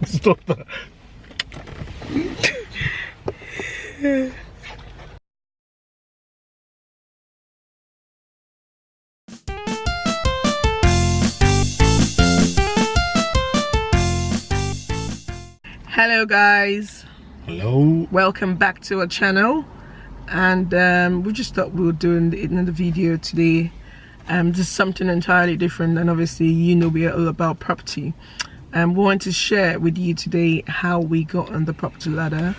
Stop that. Hello guys. Hello. Welcome back to our channel. And we just thought we would do another video today. Just something entirely different, and obviously you know we are all about property. We want to share with you today how we got on the property ladder.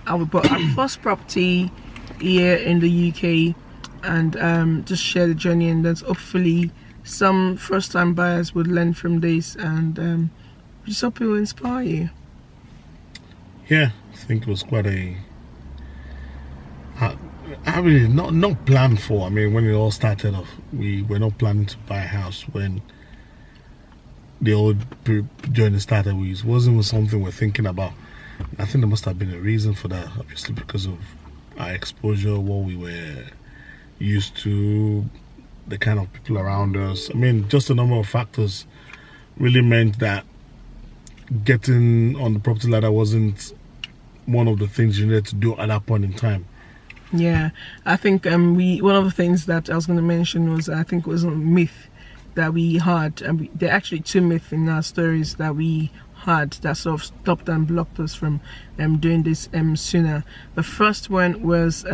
How we bought our first property here in the UK, and just share the journey, and then hopefully some first-time buyers would learn from this, and just hope it will inspire you. Yeah, I think it was quite a I really not planned for. I mean, when it all started off, we were not planning to buy a house when the old journey started. It wasn't something we're thinking about. I think there must have been a reason for that, obviously because of our exposure, what we were used to, the kind of people around us. I mean, just a number of factors really meant that getting on the property ladder wasn't one of the things you needed to do at that point in time. Yeah, I think one of the things that I was going to mention was, I think it was a myth that we had, and there are actually two myths in our stories that we had that sort of stopped and blocked us from doing this sooner. The first one was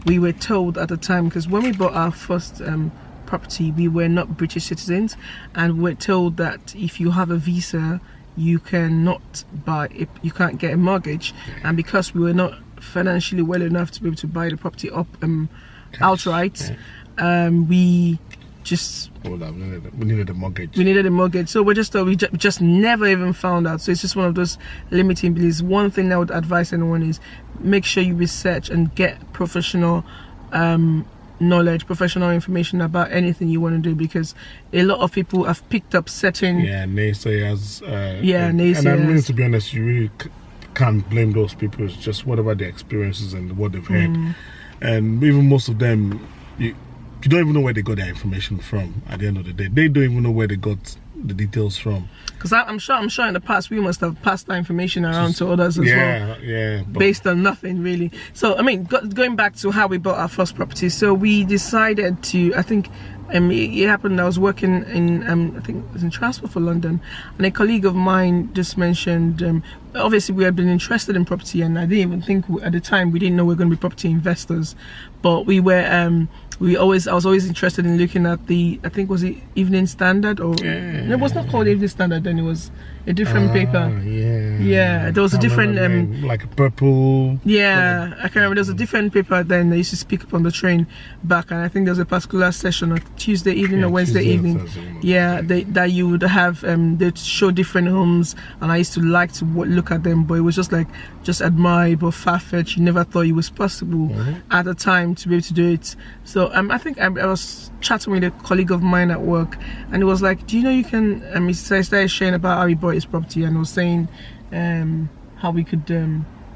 we were told at the time, because when we bought our first property, we were not British citizens, and we were told that if you have a visa, you cannot buy it, you can't get a mortgage. And because we were not financially well enough to be able to buy the property up outright, we just we needed a mortgage. We needed a mortgage, so we just thought we just never even found out. So it's just one of those limiting beliefs. One thing I would advise anyone is make sure you research and get professional knowledge, professional information about anything you want to do, because a lot of people have picked up certain naysayers. Naysayers. And I mean, to be honest, you really can't blame those people. It's just whatever their experiences and what they've heard. And even most of them, you don't even know where they got their information from. At the end of the day, they don't even know where they got the details from. Because I'm sure in the past we must have passed that information around to others as well. Yeah. Based on nothing really. So I mean, going back to how we bought our first property. So we decided to, I think it happened, I was working in I think it was in transport for London, and a colleague of mine just mentioned, obviously we had been interested in property, and I didn't even think at the time, we didn't know we were going to be property investors, but we were I was always interested in looking at the, I think was it Evening Standard, or no, it was not called Evening Standard then, it was a different paper. There was a different like a purple. Yeah, I can't remember. There was a different paper then they used to speak up on the train back, and I think there was a particular session on Tuesday evening or Wednesday evening. That you would have they'd show different homes, and I used to like to look at them, but it was just admirable, far-fetched. You never thought it was possible at the time to be able to do it. So I think I was chatting with a colleague of mine at work, and it was like, do you know you can he started sharing about how he bought his property, and was saying how we could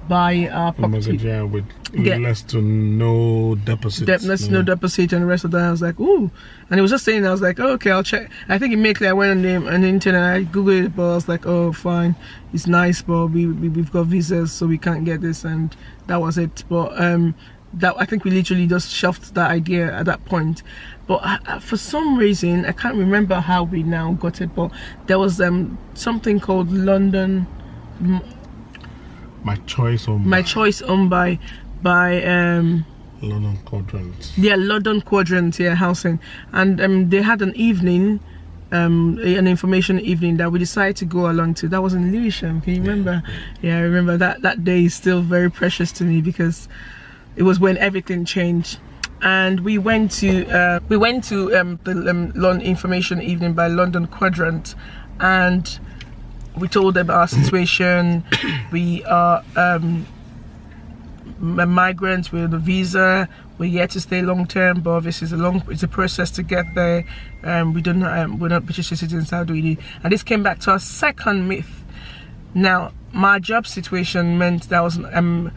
buy our property with less to no deposit. No deposit, and the rest of that. I was like, ooh. And he was just saying, I was like, oh, okay, I'll check. I think immediately I went on the internet, I googled it, but I was like, oh, fine, it's nice, but we've got visas, so we can't get this, and that was it. But that, I think we literally just shelved that idea at that point. But for some reason, I can't remember how we now got it, but there was something called London MyChoiceHomeBuy by London Quadrant. Yeah, London Quadrant, housing, and they had an evening, an information evening that we decided to go along to. That was in Lewisham. Can you remember? Yeah, I remember that day is still very precious to me, because it was when everything changed. And we went to the London information evening by London Quadrant, and we told them our situation. We are migrants with a visa. We're here to stay long term, but obviously it's a process to get there. We're not British citizens. How do we do? And this came back to our second myth. Now, my job situation meant that I was an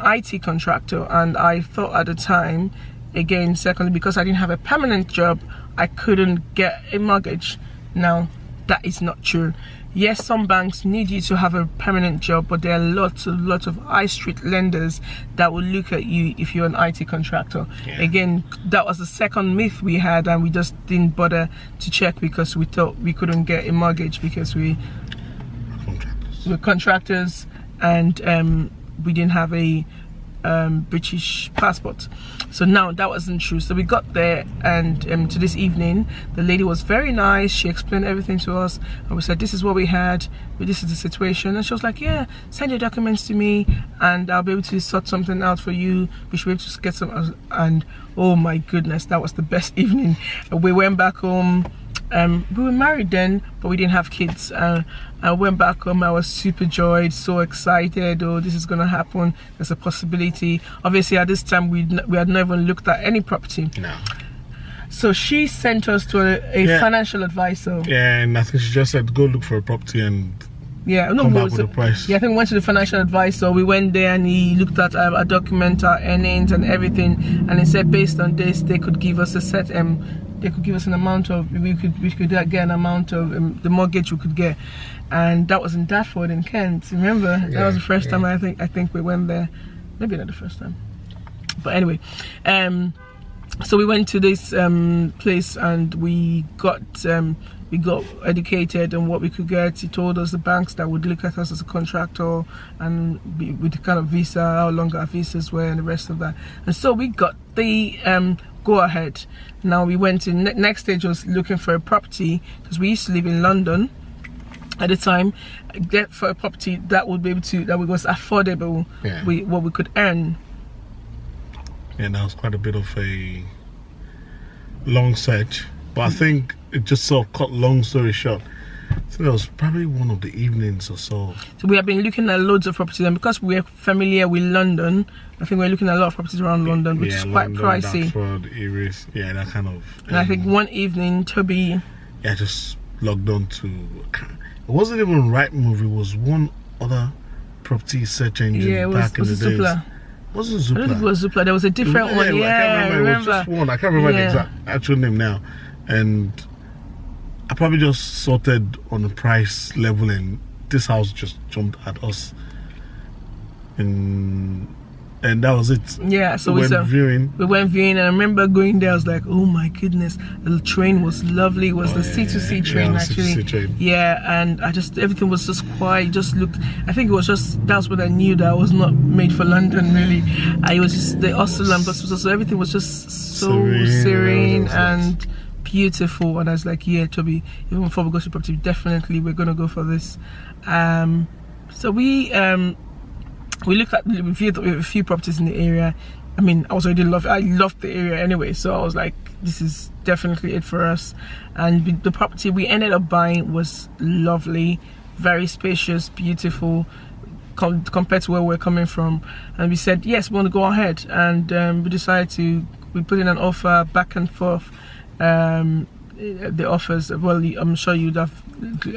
IT contractor, and I thought at the time, again, secondly, because I didn't have a permanent job, I couldn't get a mortgage. Now, that is not true. Yes, some banks need you to have a permanent job, but there are lots of high street lenders that will look at you if you're an IT contractor. Yeah. Again, that was the second myth we had, and we just didn't bother to check because we thought we couldn't get a mortgage because we're contractors, and we didn't have a British passport. So now that wasn't true. So we got there, and to this evening, the lady was very nice. She explained everything to us, and we said, this is what we had, this is the situation. And she was like, yeah, send your documents to me and I'll be able to sort something out for you. We should be able to get some. And oh my goodness, that was the best evening. We went back home. We were married then, but we didn't have kids. I went back home. I was super joyed, so excited. Oh, this is gonna happen. There's a possibility. Obviously, at this time, we had never looked at any property. No. So she sent us to a financial advisor. Yeah, and I think she just said, go look for a property and come back with the price. Yeah, I think we went to the financial advisor. We went there and he looked at our document, our earnings and everything, and he said based on this, they could give us a set they could give us an amount of, we could get an amount of the mortgage we could get, and that was in Dartford in Kent. Remember, that was the first time I think we went there. Maybe not the first time, but anyway. So we went to this place and we got educated on what we could get. He told us the banks that would look at us as a contractor and with the kind of visa, how long our visas were, and the rest of that. And so we got the go ahead. Now we went to next stage was looking for a property, because we used to live in London at the time. Get for a property that would be able to, that was affordable, what we could earn. Yeah, that was quite a bit of a long search, but I think it just sort of cut long story short. So that was probably one of the evenings or so. So we have been looking at loads of properties, and because we're familiar with London, I think we're looking at a lot of properties around London, which is quite pricey. Areas, that kind of. And I think one evening, Toby. Yeah, just logged on to. It wasn't even Rightmove. It was one other property search engine back in the days. Zoopla. Wasn't Zoopla? I don't think it was Zoopla. There was a different one. Yeah, I remember. It was just one. I can't remember the exact actual name now, and I probably just sorted on the price level, and this house just jumped at us, and that was it. Yeah, so we went viewing. We went viewing, and I remember going there. I was like, "Oh my goodness!" The train was lovely. It was the C2C train actually. C2C train. Yeah, and everything was just quiet. Just looked. I think it was just that's when I knew that I was not made for London. Really, it was just the hustle and bustle. So everything was just so serene and beautiful. And I was like, yeah, Toby, even before we go to property, definitely we're gonna go for this. So we looked at, we viewed a few properties in the area. I mean, I loved the area anyway, so I was like, this is definitely it for us. And the property we ended up buying was lovely, very spacious, beautiful, compared to where we're coming from. And we said, yes, we want to go ahead. And we decided we put in an offer back and forth. The offers, well, I'm sure you'd have,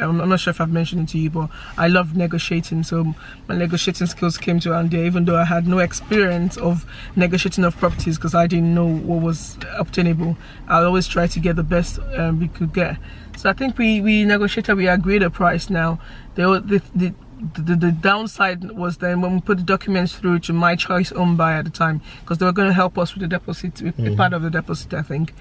I'm not sure if I've mentioned it to you, but I love negotiating, so my negotiating skills came to hand there, even though I had no experience of negotiating of properties, because I didn't know what was obtainable. I always try to get the best we could get. So I think we negotiated, we agreed a price. Now the downside was then when we put the documents through to MyChoiceHomeBuy at the time, because they were going to help us with the deposit, with part of the deposit, I think.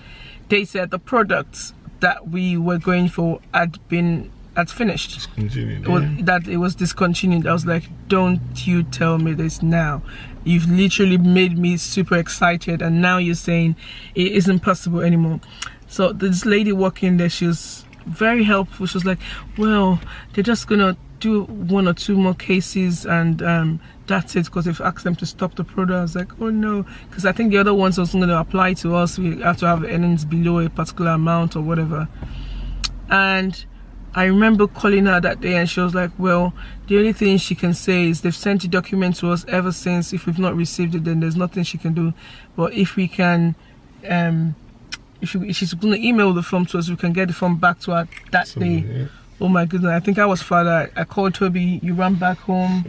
They said the products that we were going for had finished. Discontinued. That it was discontinued. I was like, don't you tell me this now. You've literally made me super excited, and now you're saying it isn't possible anymore. So this lady walking there, she was very helpful. She was like, well, they're just gonna do 1 or 2 more cases, and that's it, because they've asked them to stop the product. I was like, oh no, because I think the other ones also going to apply to us. We have to have earnings below a particular amount or whatever. And I remember calling her that day, and she was like, well, the only thing she can say is they've sent the document to us ever since. If we've not received it, then there's nothing she can do. But if we can, if she's going to email the form to us, we can get the form back to her that day. Yeah. Oh my goodness, I think I was father. I called Toby, you ran back home.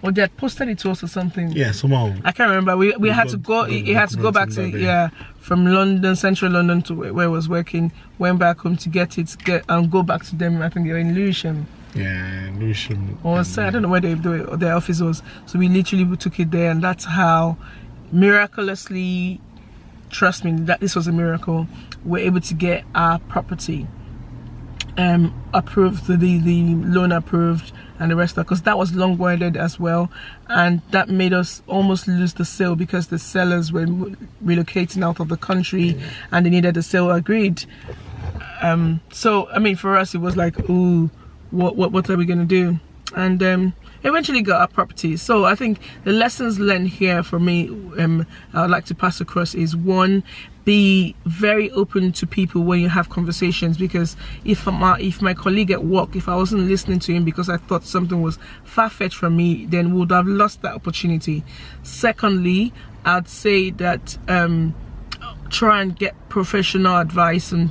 or they had posted it to us or something. Yeah, somehow. I can't remember. We had to go. He had to go back to from London, central London, to where I was working. Went back home to get it, and go back to them. I think they were in Lewisham. Yeah, Lewisham. Or I don't know where their office was. So we literally took it there, and that's how miraculously, trust me, that this was a miracle, we're able to get our property approved, the loan approved, and the rest of, because that was long worded as well, and that made us almost lose the sale because the sellers were relocating out of the country and they needed the sale agreed. So I mean, for us it was like, ooh, what are we gonna do? And eventually got our property. So I think the lessons learned here for me, I would like to pass across is, one, be very open to people when you have conversations, because if my colleague at work, if I wasn't listening to him because I thought something was far-fetched from me, then we would have lost that opportunity. Secondly, I'd say that try and get professional advice and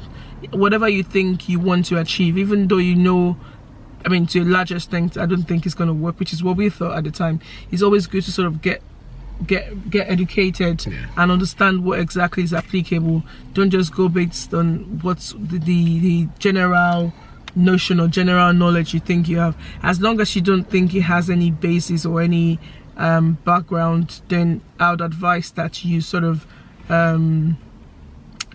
whatever you think you want to achieve, even though you know, I mean, to a large extent, I don't think it's going to work, which is what we thought at the time. It's always good to sort of get educated and understand what exactly is applicable. Don't just go based on what's the general notion or general knowledge you think you have. As long as you don't think it has any basis or any background, then I would advise that you sort of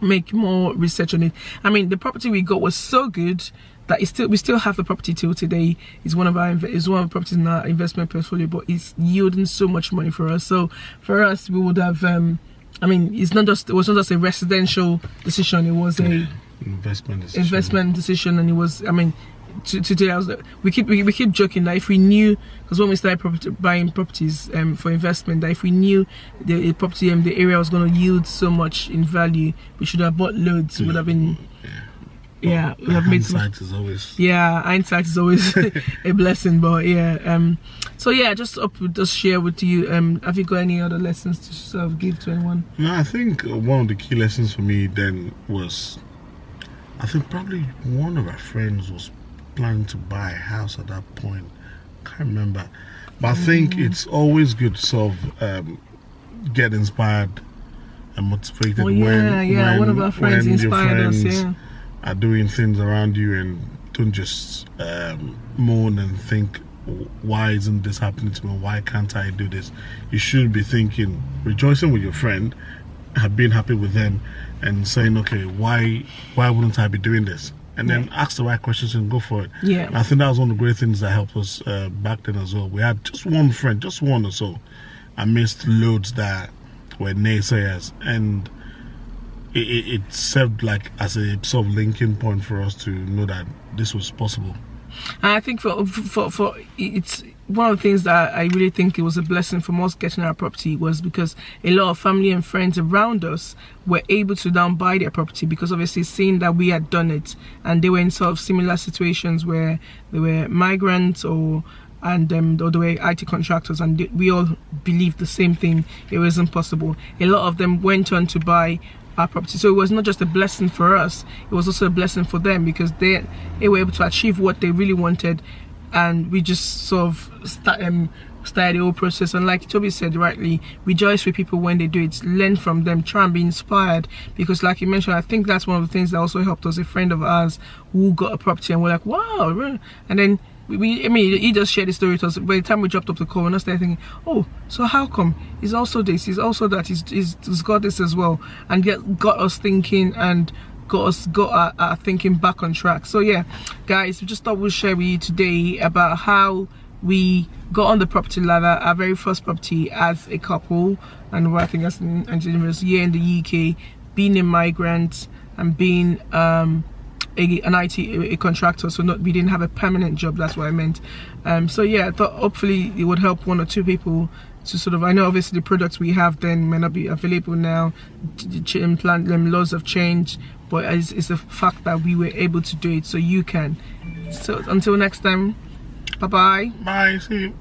make more research on it. I mean, the property we got was so good that we still have the property till today. It's one of the properties in our investment portfolio, but it's yielding so much money for us. So for us, we would have I mean, it was not just a residential decision, it was a investment decision. And it was, I mean, today we keep joking that if we knew, because when we started buying properties for investment, that if we knew the property and the area was going to yield so much in value, we should have bought loads. Would have been yeah, we have made hindsight is always hindsight is always a blessing. But yeah, so yeah, just share with you. Have you got any other lessons to sort of give to anyone? No, I think one of the key lessons for me then was, I think probably one of our friends was planning to buy a house at that point. Can't remember, but I think it's always good to sort of get inspired and motivated when one of our friends inspired us. Yeah. Are doing things around you, and don't just moan and think, why isn't this happening to me, why can't I do this? You should be thinking, rejoicing with your friend, being happy with them, and saying, okay, why wouldn't I be doing this? And then ask the right questions and go for it. Yeah, and I think that was one of the great things that helped us back then as well. We had just one friend, just one or so, amidst loads that were naysayers, and it served like as a sort of linking point for us to know that this was possible. And I think for it's one of the things that I really think it was a blessing from us getting our property, was because a lot of family and friends around us were able to now buy their property, because obviously seeing that we had done it, and they were in sort of similar situations where they were migrants or they were IT contractors, and we all believed the same thing. It wasn't possible. A lot of them went on to buy our property. So it was not just a blessing for us, it was also a blessing for them, because they were able to achieve what they really wanted, and we just sort of started the whole process. And like Toby said rightly, rejoice with people when they do it, learn from them, try and be inspired, because like you mentioned, I think that's one of the things that also helped us. A friend of ours who got a property, and we're like, wow, and then I mean, he just shared the story with us. By the time we dropped up the call, and I started thinking, oh, so how come he's also this, he's also that, he's got this as well, and got us thinking and got our thinking back on track. So yeah, guys, we just thought we'd share with you today about how we got on the property ladder, our very first property as a couple, and I think that's in year in the UK, being a migrant and being a contractor, so we didn't have a permanent job, that's what I meant. So yeah, I thought hopefully it would help one or two people to sort of, I know obviously the products we have then may not be available now, laws have changed, but it's a fact that we were able to do it, so you can. So until next time, bye bye. Bye, see you.